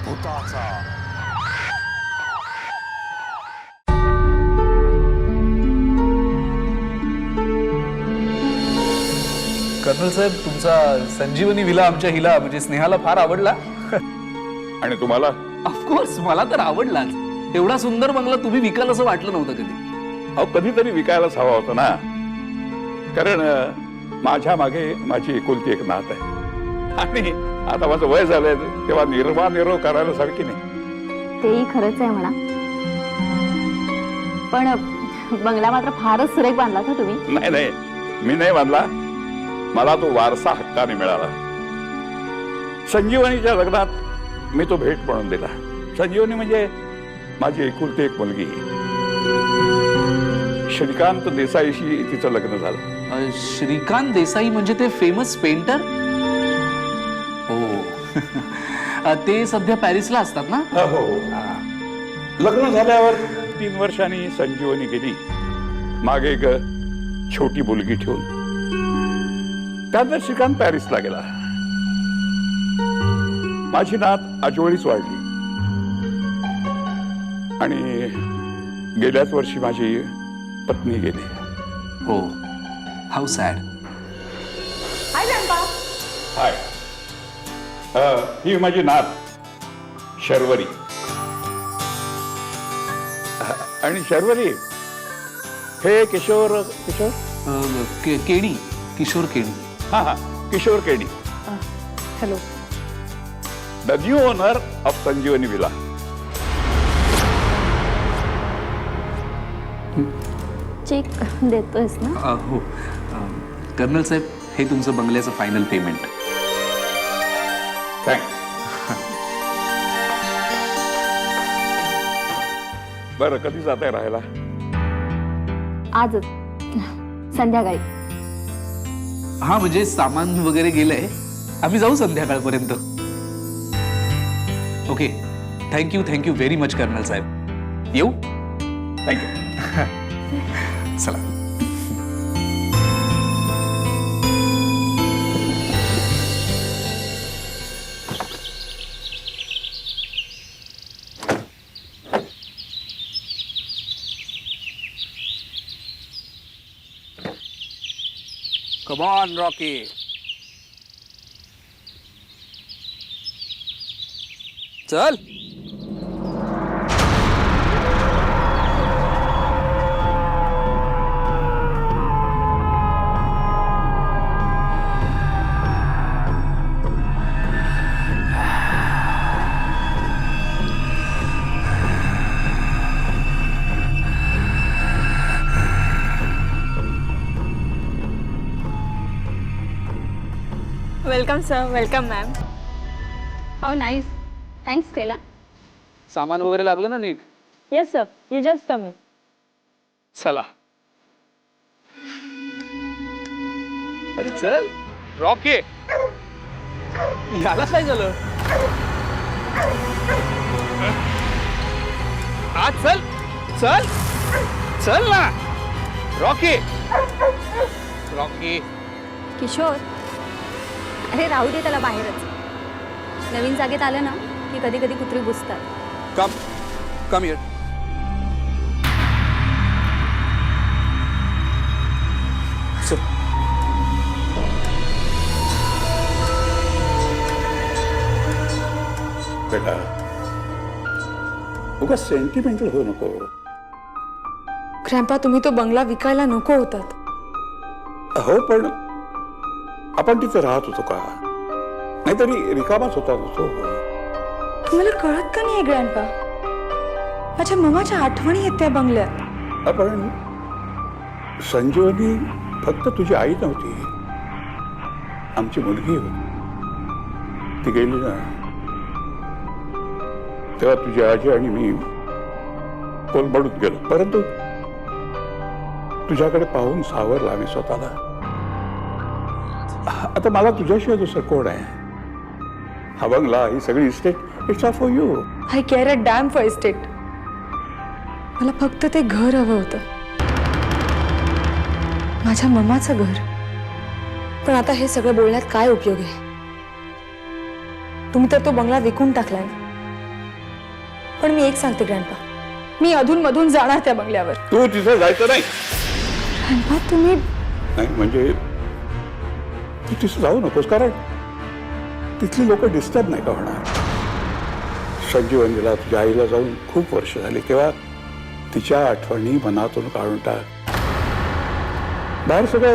भूताचा. Colonel साहेब, तुमचा संजीवनी villa आमच्या हिला म्हणजे स्नेहाला फार आवडला. आणि तुम्हाला? ऑफकोर्स मला तर आवडलाच. एवढा सुंदर बंगला तुम्ही विकाल असं वाटलं नव्हतं कधी. अहो, कधीतरी विकायलाच हवा होता ना, कारण माझ्या मागे माझी एकुलती एक नात आहे आणि आता माझं वय झालंय तेव्हा निर्वाह करायला सारखी नाही. तेही खरंच आहे म्हणा, पण बंगला मात्र फारच सुरेख बांधला ना तुम्ही. नाही नाही, मी नाही बांधला, मला तो वारसा हक्काने मिळाला. संजीवनीच्या लग्नात मी तो भेट म्हणून दिला. संजीवनी म्हणजे माझी एकुलती एक मुलगी. श्रीकांत देसाईशी तिचं लग्न झालं. श्रीकांत देसाई म्हणजे ते फेमस पेंटर? हो. ते सध्या पॅरिसला असतात ना? हो. लग्न झाल्यावर 3 वर्षांनी संजीवनी गेली मागे एक छोटी मुलगी ठेवून. त्यानंतर श्रीकांत पॅरिसला गेला. माझी नात आजोळीच वाढली आणि गेल्याच वर्षी माझी पत्नी गेली. हो. How sad. Hi grandpa. Hi. ही माझी नात शर्वरी. आणि शर्वरी हे किशोर केणी, किशोर केणी. हा, Kishore Keni. Hello. The new owner of Sanjeevani villa. Cheque देतोयस ना? हो. कर्नल साहेब, हे तुमचं बंगल्याचं फायनल पेमेंट. थँक्स. बरं, कधी जात आहे राहायला? आजच संध्याकाळी. हा, म्हणजे सामान वगैरे गेलंय, आम्ही जाऊ संध्याकाळपर्यंत. Okay. Thank you very much colonel साहेब. येऊ? थँक्यू. चला. Come on, Rocky. चल. Welcome sir. Welcome ma'am. हो, नाईस. थँक्स केला. सामान वगैरे लागलं ना नीट? Yes sir, you just come. चला. अरे चल रॉकी. याला काय झालं? आज चल चल चल ना रॉकी. रॉकी. किशोर, अरे राहू दे त्याला बाहेरच. नवीन जागेत आलं ना की कधी कधी कुत्री घुसतात. Come here. बेटा, उगा सेंटिमेंटल होऊ नको. ग्रँपा, तुम्ही तो बंगला विकायला नको होतात. हो, पण आपण तिथे राहत होतो का? नाहीतरी रिकामाच होता तो. तुम्हाला कळत का नाहीये ग्रँपा? माझ्या ममाच्या आठवणी आहेत त्या बंगल्यात. आपण संजीवनी फक्त तुझी आई नव्हती, आमची मुलगी होती. ती गेली ना, तेव्हा तुझी आजी आणि मी कोलमडून गेलो. परंतु तुझ्याकडे पाहून सावरला आम्ही स्वतःला. आता मला तुझ्याशिवाय दुसरं कोण आहे? हा बंगला, ही सगळी estate, it's all for you. I care a dam for estate. मला फक्त ते घर हवं होतं, माझ्या ममाचं घर. पण आता हे सगळं बोलण्यात काय उपयोग आहे? तुम्ही तर तो बंगला विकून टाकलाय. पण मी एक सांगते ग्रँडपा, मी अधूनमधून जाणार त्या बंगल्यावर. तू तिथे जायचं नाही. ग्रँडपा तुम्ही नाही म्हणजे तू तिथे जाऊ नकोस, कारण तिथली लोक डिस्टर्ब नाही का होणार. संजीवनीला तुझ्या आईला जाऊन खूप वर्ष झाली, तेव्हा तिच्या आठवणी मनातून काढून टाक. बाहेर सगळं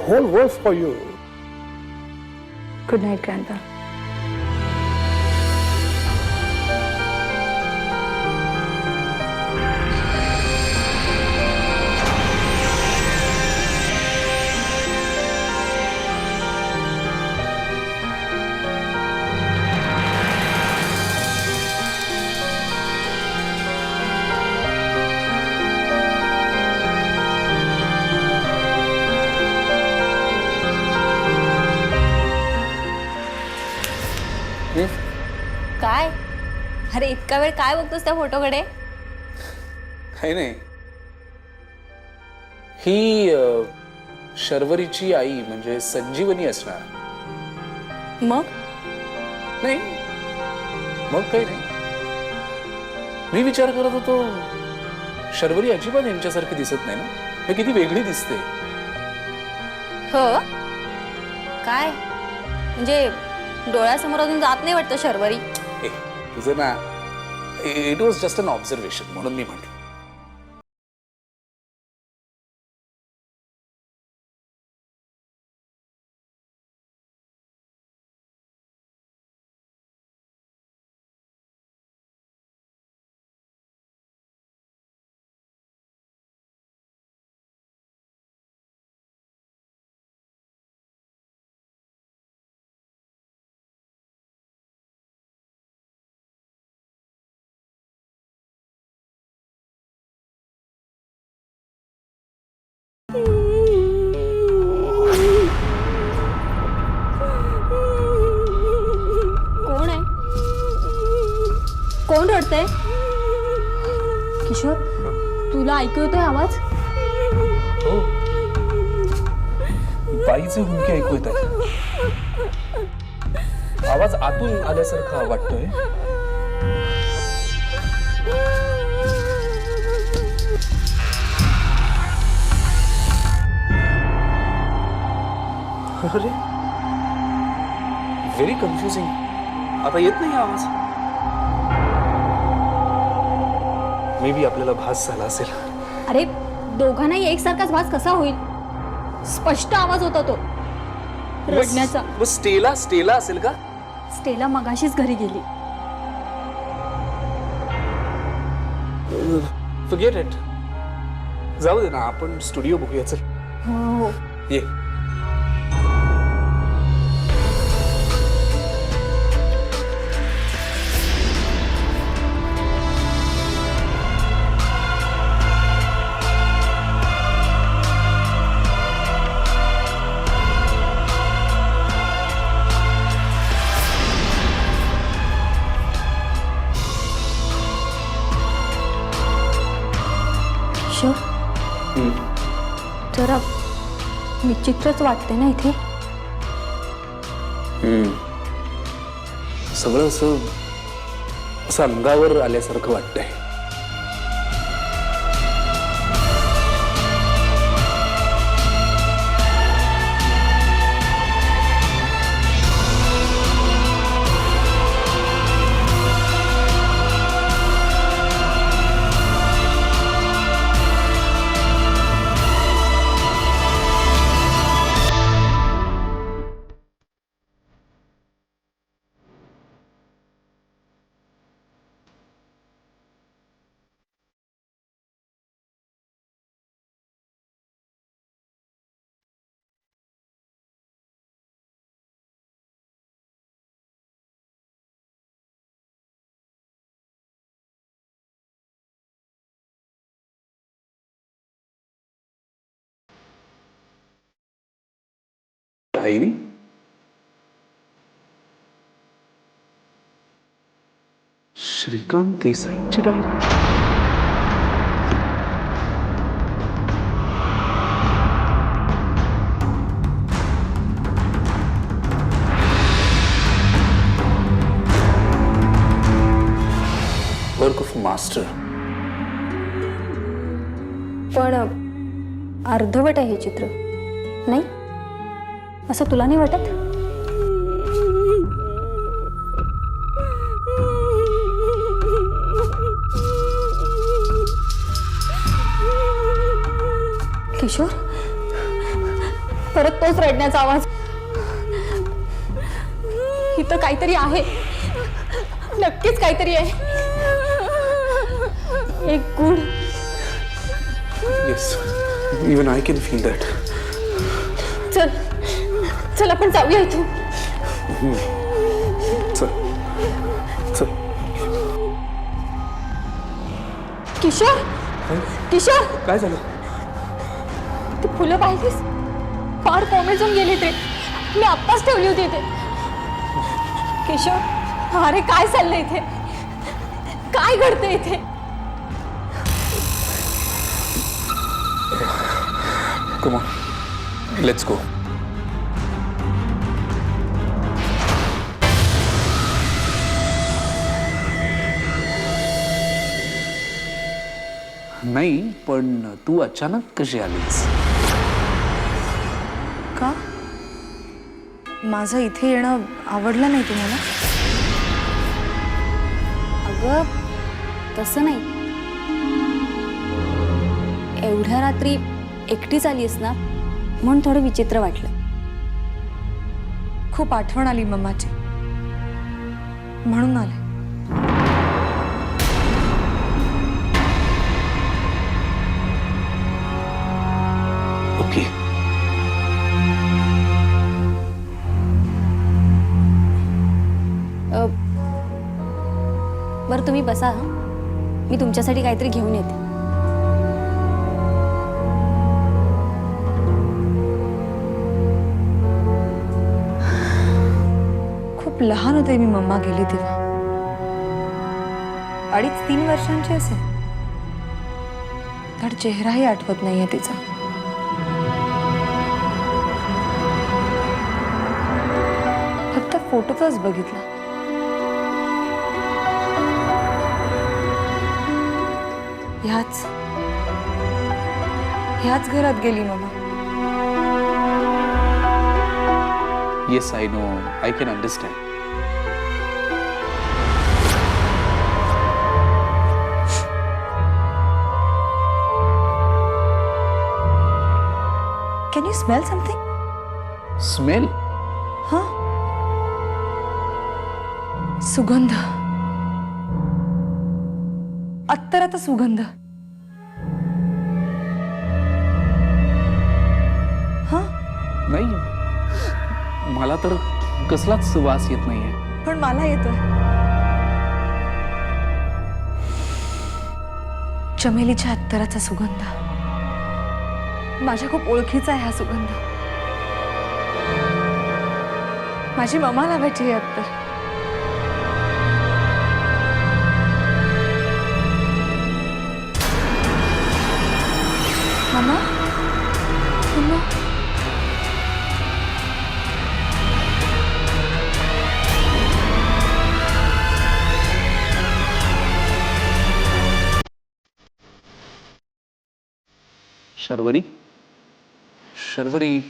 whole world for you. Good night grandpa. काय? अरे इतका वेळ काय बघतोस त्या फोटोकडे? काही नाही. ही शर्वरीची आई म्हणजे संजीवनी असणार. मग नाही मग काही नाही. मी विचार करत होतो, शर्वरी अजिबात यांच्यासारखी दिसत नाही ना. हे किती वेगळी दिसते. हो काय म्हणजे डोळ्यासमोर अजून जात नाही वाटतं शर्वरी. ए, तुझं ना, it was just an observation म्हणून मी म्हटलं. कोण आहे? कोण रडतंय? किशोर, तुला ऐकू येतोय आवाज? हो, बाईचे हुंके ऐकू येत आहेत. आवाज आतून आल्यासारखा वाटतोय. अरे व्हेरी कन्फ्युजिंग. आता येत नाही आवाज. मे बी आपल्याला भास झाला असेल. अरे दोघांनाही एकसारखाच भास कसा होईल? स्पष्ट आवाज होता तो रडण्याचा. मग स्टेला असेल का? स्टेला मगाशीच घरी गेली. Forget it. जाऊ दे ना, आपण स्टुडिओ बघूया. चल हो ये. जरा विचित्रच वाटते ना इथे. सगळं असं अंगावर आल्यासारखं वाटतंय. डायरी. श्रीकांत देसाईंची डायरी. Work of master. पण अर्धवट आहे हे चित्र, नाही असं तुला नाही वाटत? किशोर, परत तोच रडण्याचा आवाज. इथं काहीतरी आहे, नक्कीच काहीतरी आहे. एक good. Yes, even I can feel that. चल चल आपण जाऊया इथून. चल चल. किशोर, किशोर, काय झालं? ती फुलं पाहिलीस? फार कोमेजून गेली ते. मी आत्ताच ठेवली होती इथे. किशोर, अरे काय चाललंय इथे? काय घडतंय इथे? Come on, let's go. नाही, पण तू अचानक कशी आलीस? का? माझं इथे येणं आवडलं नाही तुम्हाला? अगं तसं नाही, एवढ्या रात्री एकटीच आलीस ना म्हणून थोडं विचित्र वाटलं. खूप आठवण आली मम्माची, म्हणून आले. ओके. बरं तुम्ही बसा, हं. मी तुमच्यासाठी काहीतरी घेऊन येते. खूप लहान होते मी मम्मा गेली तेव्हा. 2.5-3 वर्षांची असेल. धड चेहराही आठवत नाहीये तिचा. फक्त फोटोतच बघितला. ह्याच घरात गेली mama. Yes, I know, I can understand. Can you smell something? Smell? Huh? सुगंध. अत्तराचा सुगंध. हा? नाही, मला तर कसलाच वास येत नाहीये. पण मला येतोय. चमेलीच्या अत्तराचा सुगंध. माझ्या खूप ओळखीचा आहे हा सुगंध. माझी मम्मा लावायची ही अत्तर. Mama, mama, Sharvari, Sharvari,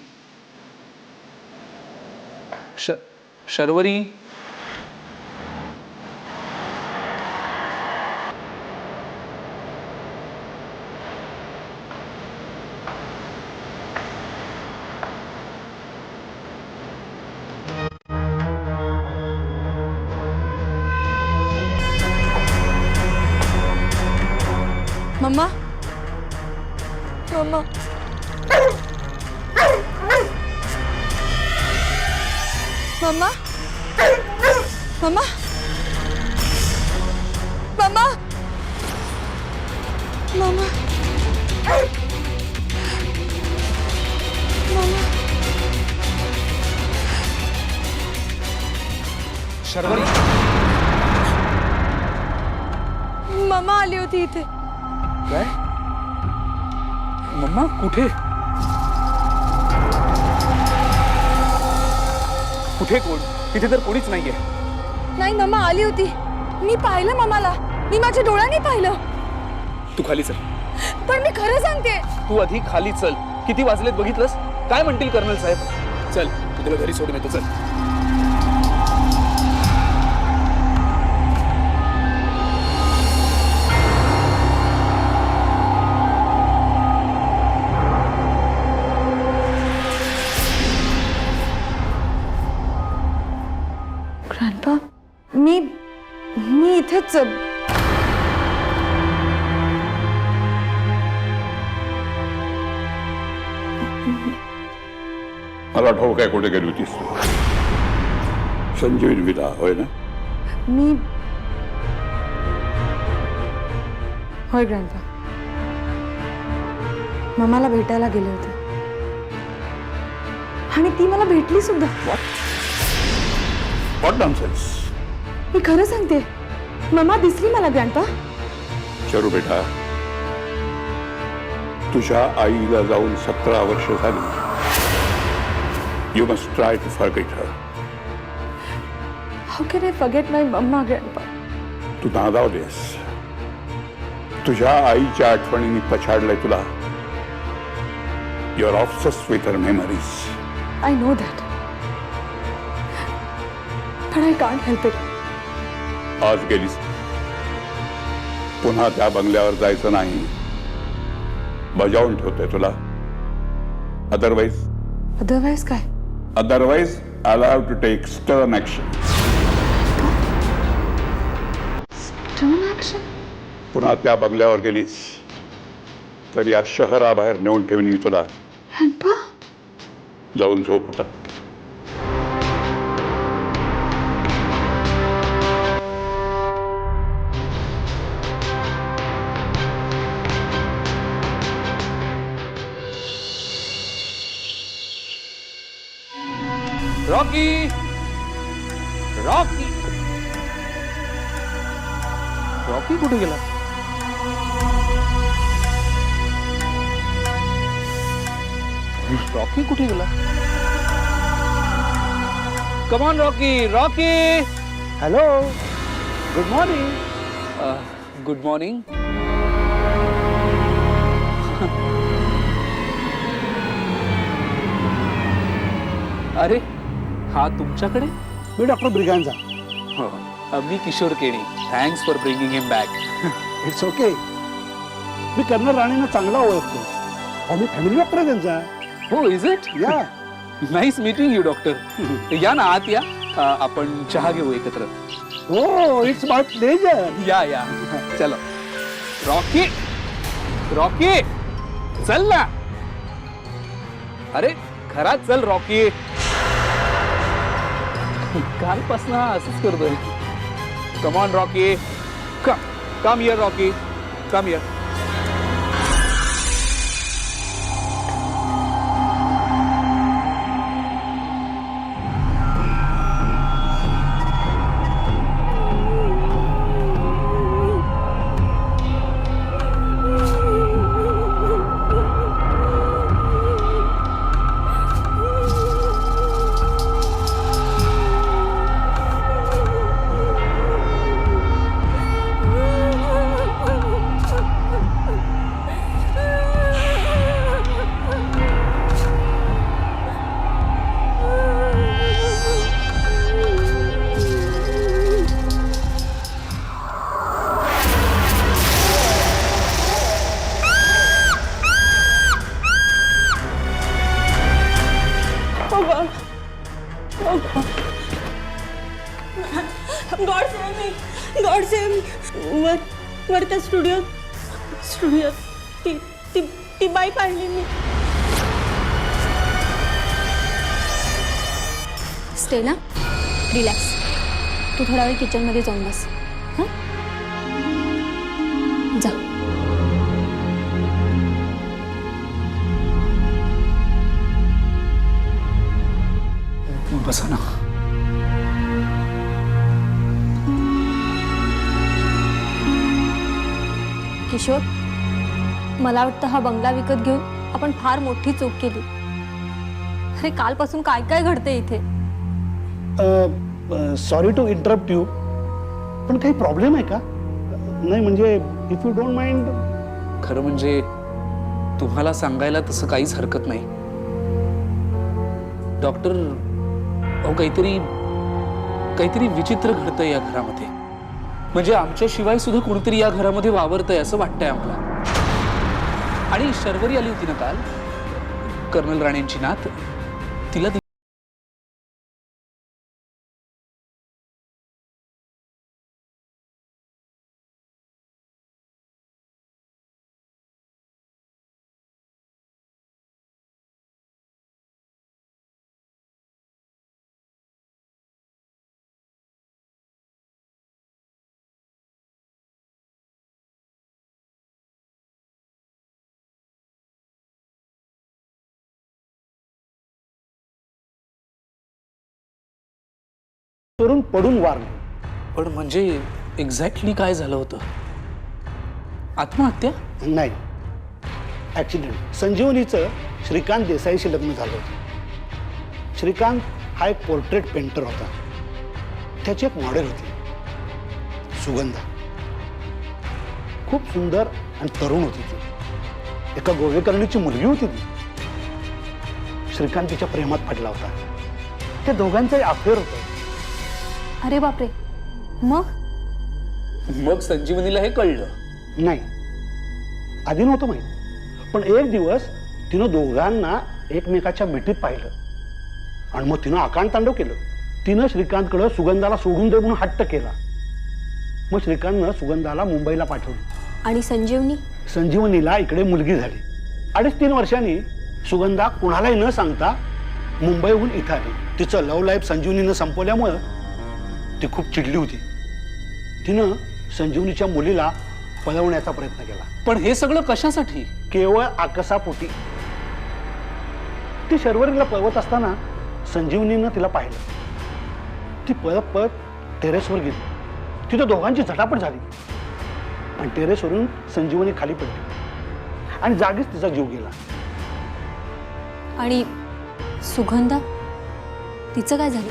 Sharvari. Mama, mama, mama, mama, mama, mama, mama. Sharvari, mama आली होती इथे. काय? मम्मा कुठे? कुठे कोण? तिथे तर कोणीच नाहीये. नाही, मम्मा आली होती. मी पाहिलं मम्माला. मी माझ्या डोळ्यांनी पाहिलं. तू खाली चल. पण मी खरं सांगते. तू आधी खाली चल. किती वाजलेत बघितलंस? काय म्हणतील कर्नल साहेब? चल, मी तुला घरी सोडून येतो. चल. ग्रँडपा, मी इथेच. मला ठाऊक आहे कुठे गेली होतीस तू. संजीवनी विला होय ना? मी होय ग्रँडपा, मम्माला भेटायला गेले होते आणि ती मला भेटली सुद्धा. What nonsense. मी खरं सांगते, मम्मा दिसली मला ग्रँडपा. चरू बेटा, तुझ्या आईला जाऊन 17 वर्ष झाली. You must try to forget her. How can I forget my mama, grandpa? तू नादावलीस. तुझ्या आईच्या आठवणींनी पछाडलंय तुला. You're obsessed with her memories. I know that. But I can't help it. आज गेलीस. पुन्हा त्या बंगल्यावर जायचं नाही. बजावून ठेवतोय तुला. Otherwise काय? Otherwise, I'll have to take stern action. Stern action? पुन्हा त्या बंगल्यावर गेलीस तर या शहराबाहेर नेऊन ठेवून मी तुला. ग्रँडपा? जाऊन झोप आता. रॉकी, रॉकी, रॉकी कुठे गेला? रॉकी कुठे गेला? Come on Rocky, Rocky. Hello, good morning. Good morning. अरे, हा तुमच्याकडे? मी डॉक्टर ब्रिगांजा. मी Kishore Keni. Thanks for bringing him back. It's okay. मी कर्नल राणेंना चांगला ओळखतो. अहो, मी फॅमिली डॉक्टर आहे त्यांचा. हो, इज इट? या. Nice meeting you doctor. या ना, आत या. आपण चहा घेऊ एकत्र. हो, इट्स माय प्लेजर. या या, चलो. रॉकी, रॉकी, चल ना. अरे खराच चल रॉकी. कालपासून असंच करतोय. कम on Rocky, come here Rocky, come here. God save me, God save me. वर त्या स्टुडिओत ती बाई पाहिली मी. Stella, relax. तू थोडा वेळ किचनमध्ये जाऊन बस. हां, जा. बसा ना. किशोर, मला वाटतं हा बंगला विकत घेऊन आपण फार मोठी चूक केली. अरे कालपासून काय काय घडते इथे. सॉरी टू इंटरप्ट यू, पण काही प्रॉब्लेम आहे का? नाही म्हणजे इफ यू डोंट माइंड. खरं म्हणजे तुम्हाला सांगायला तसं काहीच हरकत नाही. डॉक्टर, अहो काहीतरी विचित्र घडतंय या घरामध्ये. म्हणजे आमच्याशिवाय सुद्धा कोणीतरी या घरामध्ये वावरतंय असं वाटतंय आम्हाला. आणि शर्वरी आली होती ना काल, कर्नल राणेंची नात, तिला करून पडून वारले. पण म्हणजे एक्झॅक्टली काय झालं होतं? आत्महत्या? नाही, ॲक्सिडेंट. संजीवनीचं श्रीकांत देसाईशी लग्न झालं होतं. श्रीकांत हा एक पोर्ट्रेट पेंटर होता. त्याची एक मॉडेल होती, सुगंधा. खूप सुंदर आणि तरुण होती ती. एका गोवेकर्णीची मुलगी होती ती. श्रीकांत तिच्या प्रेमात पडला होता. त्या दोघांचंही अफेअर होतं. अरे बापरे, मग संजीवनीला हे कळलं? नाही, आधी नव्हतं माहीत. पण एक दिवस तिनं दोघांना एकमेकाच्या मिठीत पाहिलं आणि मग तिनं आकांडतांडव केलं. तिनं श्रीकांतकडं सुगंधाला सोडून दे म्हणून हट्ट केला. मग श्रीकांतनं सुगंधाला मुंबईला पाठवली. आणि संजीवनीला इकडे मुलगी झाली. 2.5-3 वर्षांनी सुगंधा कुणालाही न सांगता मुंबईहून इथं आली. तिचं लव्ह लाईफ संजीवनीनं संपवल्यामुळं ती खूप चिडली होती. तिनं संजीवनीच्या मुलीला पळवण्याचा प्रयत्न केला. पण हे सगळं कशासाठी? केवळ आकसापोटी. ती शर्वरीला पळवत असताना संजीवनीनं तिला पाहिलं. ती पळत पळत टेरेसवर गेली. तिथं दोघांची झटापट झाली आणि टेरेसवरून संजीवनी खाली पडली आणि जागीच तिचा जीव गेला. आणि सुगंधा, तिचं काय झालं?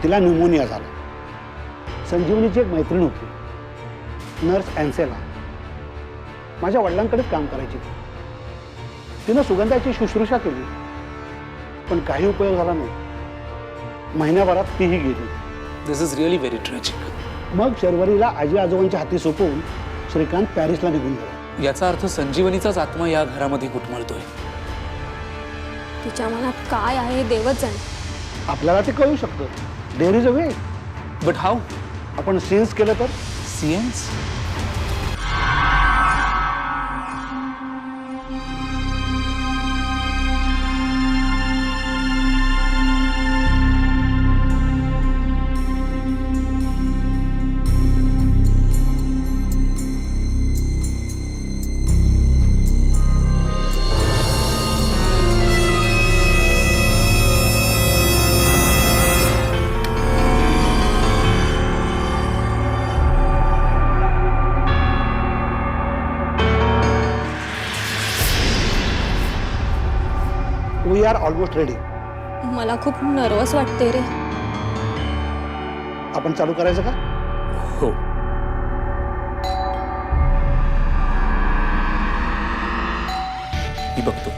तिला न्यूमोनिया झाला. संजीवनीची एक मैत्रीण होती, नर्स अँसेला. माझ्या वडिलांकडेच काम करायची ती. तिनं सुगंधाची शुश्रूषा केली, पण काही उपयोग झाला नाही. महिन्याभरात तीही गेली. दिस इज रिअली व्हेरी ट्रॅजिक. मग शर्वरीला आजी आजोबांच्या हाती सोपवून श्रीकांत पॅरिसला निघून गेला. याचा अर्थ संजीवनीचाच आत्मा या घरामध्ये घुटमळतोय. तिच्या मनात काय आहे हे देवच जाणे. आपल्याला ते कळू शकतं. There is a way. But how? आपण सेन्स केलं तर. Seance? We are almost ready. मला खूप नर्वस वाटते रे. आपण चालू करायचं का? हो. मी बघतो.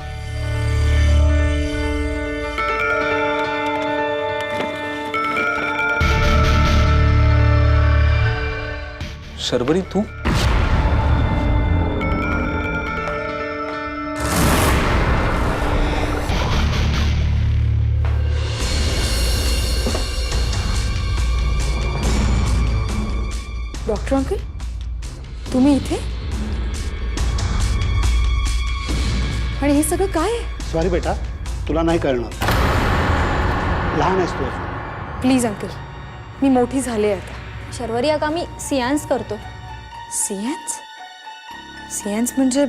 शर्वरी, तू? डॉक्टर अंकल, तुम्ही इथे? आणि हे सगळं काय आहे? सॉरी बेटा, तुला नाही कळणार. लहान आहेस तू अजून. प्लीज अंकल, मी मोठी झाले आता. शर्वरी, अगं आम्ही सियान्स करतो. सियन्स? सियन्स म्हणजे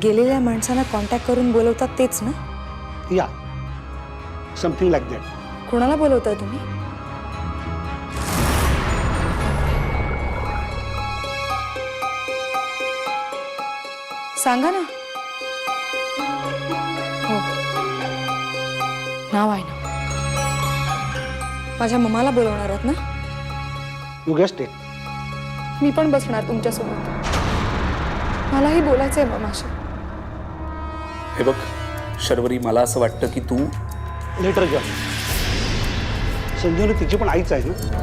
गेलेल्या माणसांना कॉन्टॅक्ट करून बोलवतात तेच ना? या, समथिंग लाईक दॅट. कोणाला बोलवताय तुम्ही? सांगा ना. हो, नाव आहे ना. माझ्या मम्माला बोलवणार आहात ना? You guessed it. मी पण बसणार तुमच्यासोबत. मलाही बोलायचंय ममाशी. हे बघ शर्वरी, मला असं वाटतं की तू लेटर घ्या. संजीवनी तिची पण आईच आहे ना.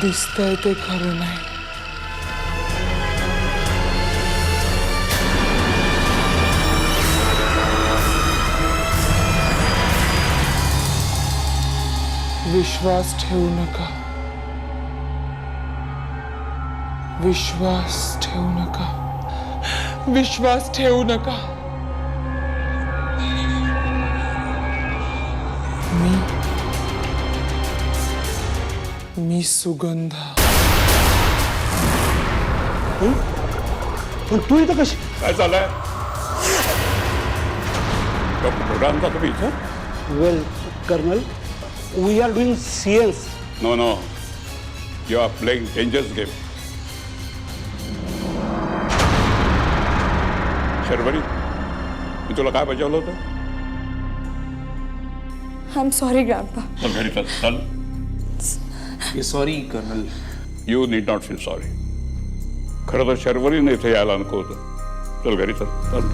दिसतंय ते खरं नाही. विश्वास ठेवू नका. विश्वास ठेवू नका. विश्वास ठेवू नका. मी सुगंधा. पण तू इथं कशी? काय चाललंय? डॉक्टर ब्रगान का तुम्ही इथं? Well colonel, we are doing सीएस. No no, you are playing dangerous game. Sharvari, मी तुला काय बजावलं होतं? I am sorry grandpa. चल घरी चल. चल. Sorry colonel. You need not feel sorry. खरं तर शर्वरीने इथे यायला नको होतं. चल घरी चल. चल.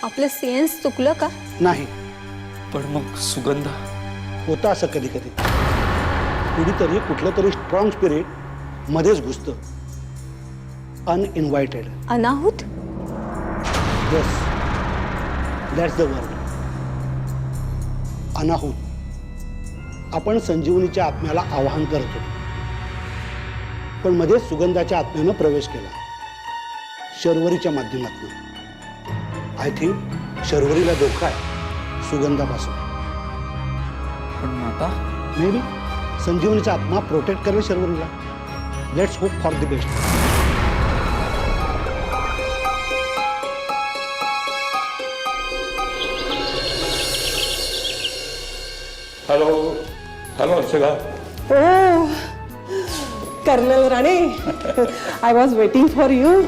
आपलं सेन्स चुकलं का? नाही, पण मग सुगंधा. होतं असं कधी कधी. कुणीतरी कुठलं तरी स्ट्रॉंग स्पिरिट मध्येच घुसतं. अनइन्व्हायटेड. अनाहूत. Yes, that's the word. अनाहूत. आपण संजीवनीच्या आत्म्याला आवाहन करत होतो, पण मध्येच सुगंधाच्या आत्म्यानं प्रवेश केला, शर्वरीच्या माध्यमातून. आय थिंक शर्वरीला धोका आहे सुगंधापासून. पण आता मे बी संजीवनीचा आत्मा प्रोटेक्ट करेल शर्वरीला. Let's hope for the best. Hello. Hello Archana. Oh colonel Rane, I was waiting for you.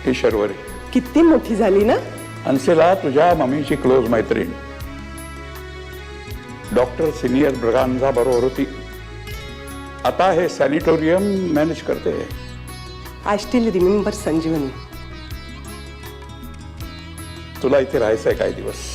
ही शर्वरी किती मोठी झाली ना. अन्सेला तुझ्या मम्मीची क्लोज मैत्रीण डॉक्टर सिनियर ब्रगांझा बरोबर होती. आता हे सॅनिटोरियम मॅनेज करते. आय स्टील रिमेंबर संजीवनी. तुला इथे राहायचंय काही दिवस?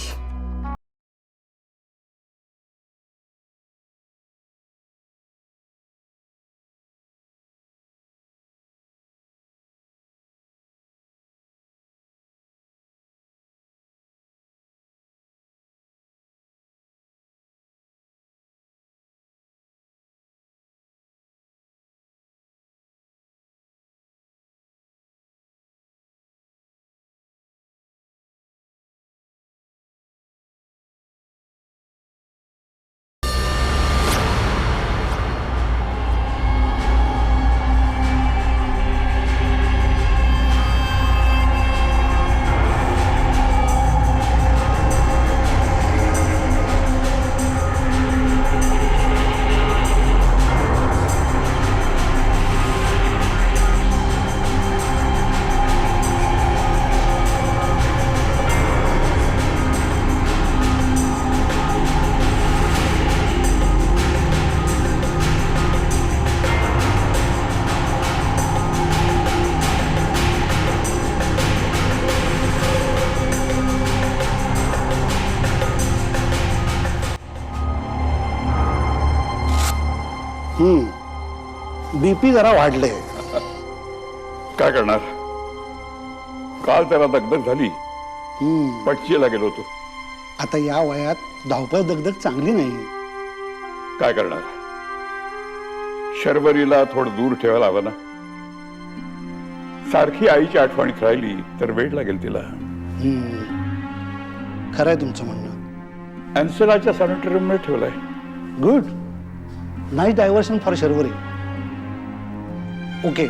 BP जरा वाढले. काय करणार, काल त्याला दगदग झाली, पटचीला गेलो होतो. आता या वयात धावपळ दगदग चांगली नाही. काय करणार, शर्वरीला थोडं दूर ठेवायला हवं ना. सारखी आईची आठवणीत राहिली तर वेळ लागेल तिला. खरंय तुमचं म्हणणं. अँसेलाच्या सॅनिटोरियम मध्ये ठेवलाय. Good. Nice diversion for Sharvari. Okay,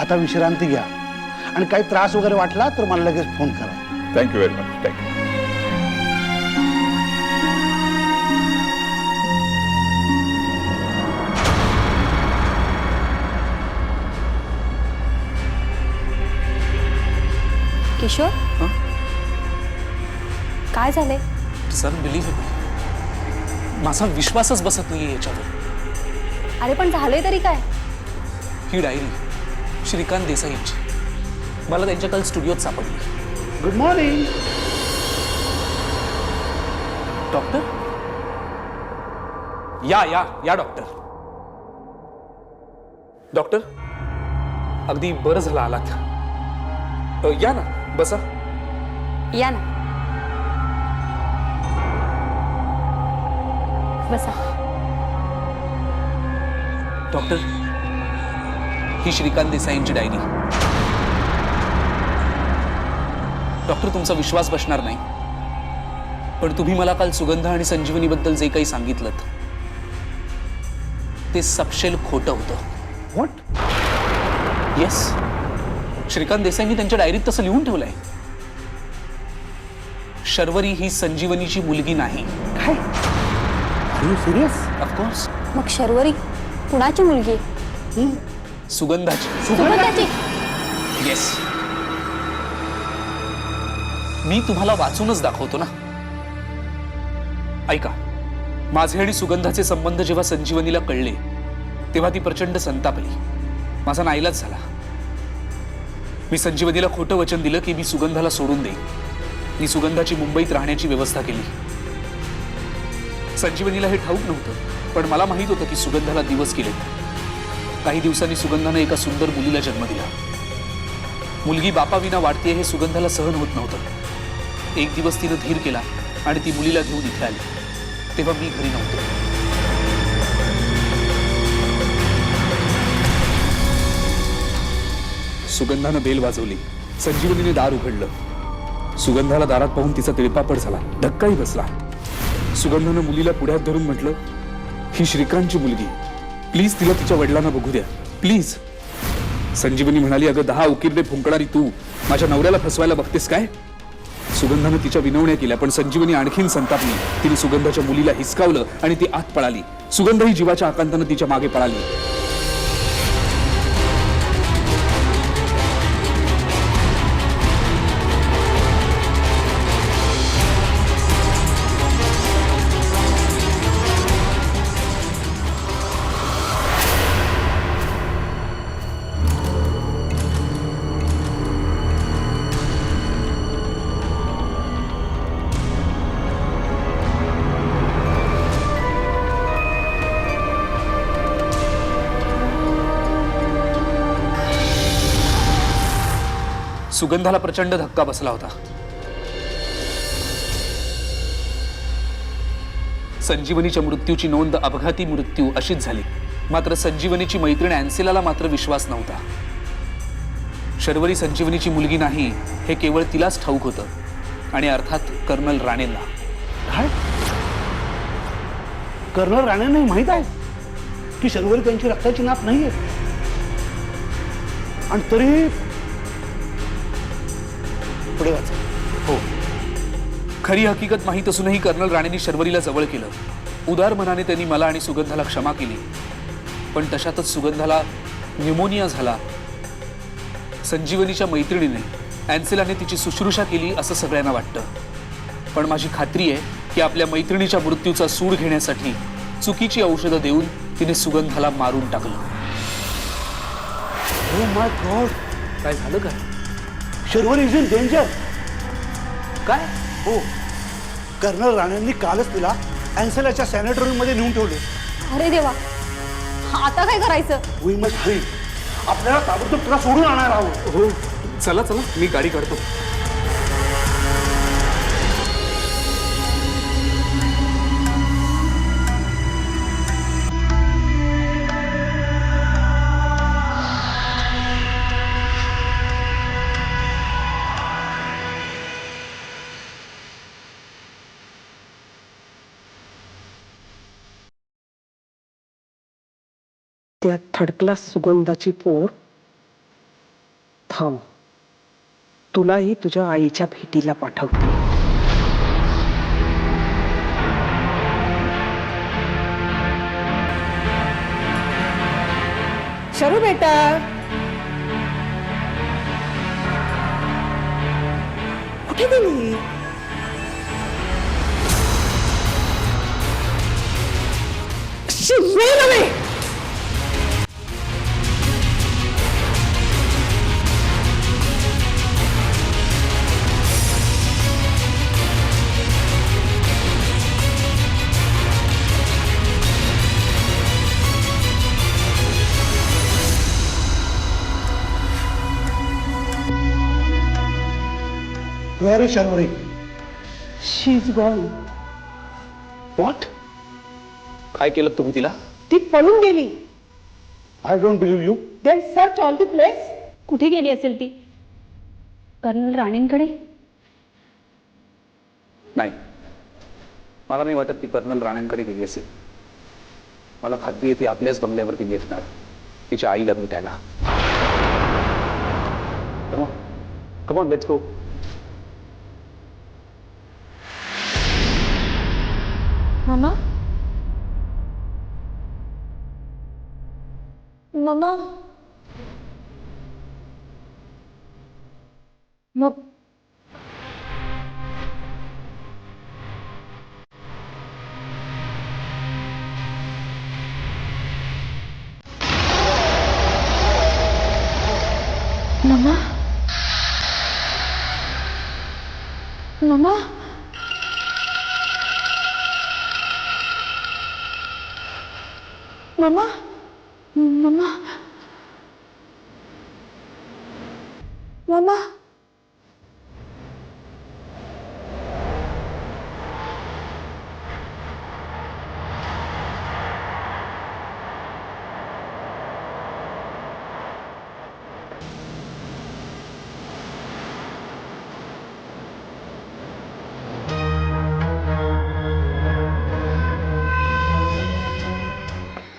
आता विश्रांती घ्या आणि काही त्रास वगैरे वाटला तर मला लगेच फोन करा. Thank you very much. Thank you. Kishore, काय झालंय? सर बिलीव्हेबल, माझा विश्वासच बसत नाहीये याच्यावर. अरे पण झालंय तरी काय? ही डायरी श्रीकांत देसाईंची मला त्यांच्या काल स्टुडिओत सापडली. Good morning. डॉक्टर, या या या डॉक्टर. डॉक्टर, अगदी बरं झालं आलात. या ना, बसा. या ना, बसा. डॉक्टर, ही श्रीकांत देसाईंची डायरी. डॉक्टर, तुमचा विश्वास बसणार नाही, पण तुम्ही मला काल सुगंधा आणि संजीवनीबद्दल जे काही सांगितलं ते सपशेल खोटं होतं. व्हॉट? येस, श्रीकांत देसाईंनी त्यांच्या डायरीत तसं लिहून ठेवलंय. शर्वरी ही संजीवनीची मुलगी नाही. काय? Are you serious? ऑफकोर्स. मग शर्वरी कुणाची मुलगी? सुगंधाची. सुगंधाची? येस. मी तुम्हाला वाचूनच दाखवतो ना. ऐका, माझे आणि सुगंधाचे संबंध जेव्हा संजीवनीला कळले तेव्हा ती प्रचंड संतापली. माझा नाईलाज झाला. मी संजीवनीला खोटं वचन दिलं की मी सुगंधाला सोडून देईन. मी सुगंधाची मुंबईत राहण्याची व्यवस्था केली. संजीवनीला हे ठाऊक नव्हतं, पण मला माहित होतं की सुगंधाला दिवस गेलेत. काही दिवसांनी सुगंधाने एका सुंदर मुलीला जन्म दिला. मुलगी बापाविना वाढते हे सुगंधाला सहन होत नव्हतं. एक दिवस तिनं धीर केला आणि ती मुलीला घेऊन इथे आली. तेव्हा मी घरी नव्हतो. सुगंधानं बेल वाजवली. संजीवनीने दार उघडलं. सुगंधाला दारात पाहून तिचा तिळपापड झाला, धक्काही बसला. सुगंधानं मुलीला पुढ्यात धरून म्हटलं, ही श्रीकांतची मुलगी, प्लीज तिला तिच्या वडिलांना बघू द्या, प्लीज. संजीवनी म्हणाली, अगं 10 उकिरडे फुंकणारी तू माझ्या नवऱ्याला फसवायला बघतेस काय? सुगंधानं तिच्या विनवण्या केल्या, पण संजीवनी आणखीन संतापली. तिने सुगंधाच्या मुलीला हिसकावलं आणि ती आत पळाली. सुगंधही जीवाच्या आकांतानं तिच्या मागे पळाली. सुगंधाला प्रचंड धक्का बसला होता. संजीवनीच्या मृत्यूची नोंद अपघाती मृत्यू अशीच झाली. मात्र संजीवनीची मैत्रीण अँसेलाला मात्र विश्वास नव्हता. शर्वरी संजीवनीची मुलगी नाही हे केवळ तिलाच ठाऊक होतं आणि अर्थात कर्नल राणेंना. काय? कर्नल राणेंना माहित आहे की शर्वरी त्यांची रक्ताची नात नाहीये, आणि तरी पुढे वाचा. हो, खरी हकीकत माहीत असूनही कर्नल राणेंनी शर्वरीला जवळ केलं. उदार मनाने त्यांनी मला आणि सुगंधाला क्षमा केली, पण तशातच सुगंधाला न्यूमोनिया झाला. संजीवनीच्या मैत्रिणीने अँसेलाने तिची शुश्रूषा केली असं सगळ्यांना वाटतं, पण माझी खात्री आहे की आपल्या मैत्रिणीच्या मृत्यूचा सूड घेण्यासाठी चुकीची औषधं देऊन तिने सुगंधाला मारून टाकलं. ओ माय गॉड, काय झालं काय? Sharvari is in danger. काय? हो, कर्नल राणेंनी कालच तिला अँसेलाच्या सॅनिटोरियम मध्ये नेऊन ठेवले. अरे देवा, आता काय करायचं? We must hurry. आपल्याला ताबडतोब तुला सोडून आणणार आहोत. हो चला चला मी गाडी काढतो. त्या थर्ड क्लास सुगंधाची पोर. थांब, तुलाही तुझ्या आईच्या भेटीला पाठवते. शरू बेटा, कुठे गेली? शिवे. Where is Sharwari? She is gone. What? काय केलं तुम्ही तिला? ती पळून गेली. I don't believe you. Then search all the place. कुठे गेली असेल ती? कर्नल राणेंकडे? नाही, मला नाही वाटत ती कर्नल राणेंकडे गेली असेल. मला खात्री आहे ती आपल्याच बंगल्यावरती गेली असणार तिच्या आईला भेटायला. Come on, let's go. मामा? मामा? मग मामा? मामा? मामा? मामा? मामा?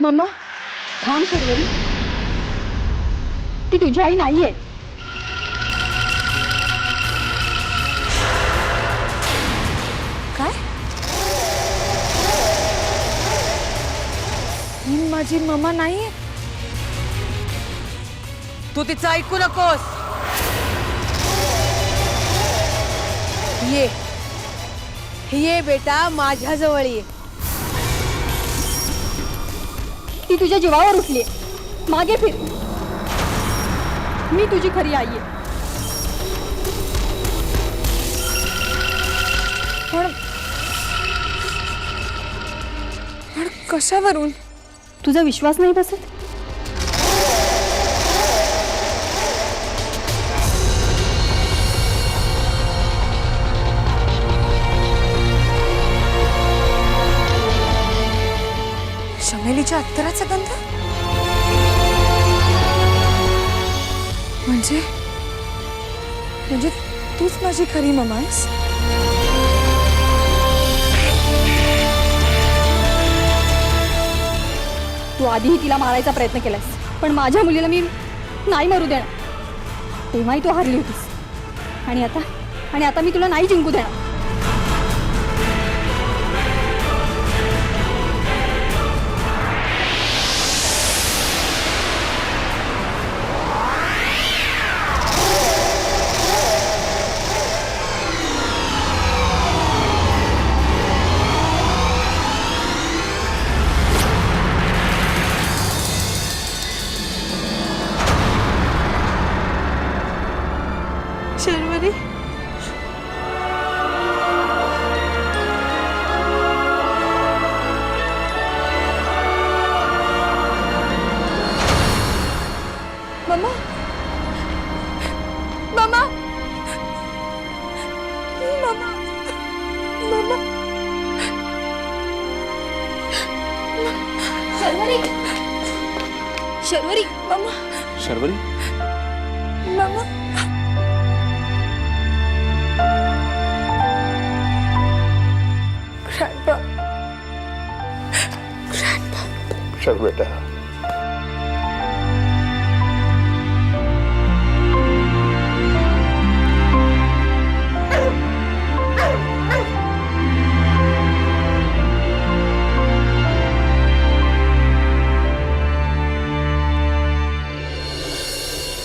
मामा, थांब शर्वरी. ती तुझी आई नाहीये. काय? ही माझी मम्मा नाहीये. तू तिचं ऐकू नकोस. ये बेटा, माझ्याजवळ ये. ती तुझ्या जीवावर उठली. मागे फिर. मी तुझी खरी आई आहे. पण कशावरून? तुझा विश्वास नाही बसत? चमेलीच्या अत्तराचा गंध? म्हणजे तूच माझी खरी मम्मा आहेस? तू आधीही तिला मारायचा प्रयत्न केलास, पण माझ्या मुलीला मी नाही मरू देणार. तेव्हाही तू हारली होतीस. आणि आता मी तुला नाही जिंकू देणार. Sharvari, Sharvari Sharvari mama Sharvari mama grandpa चल बेटा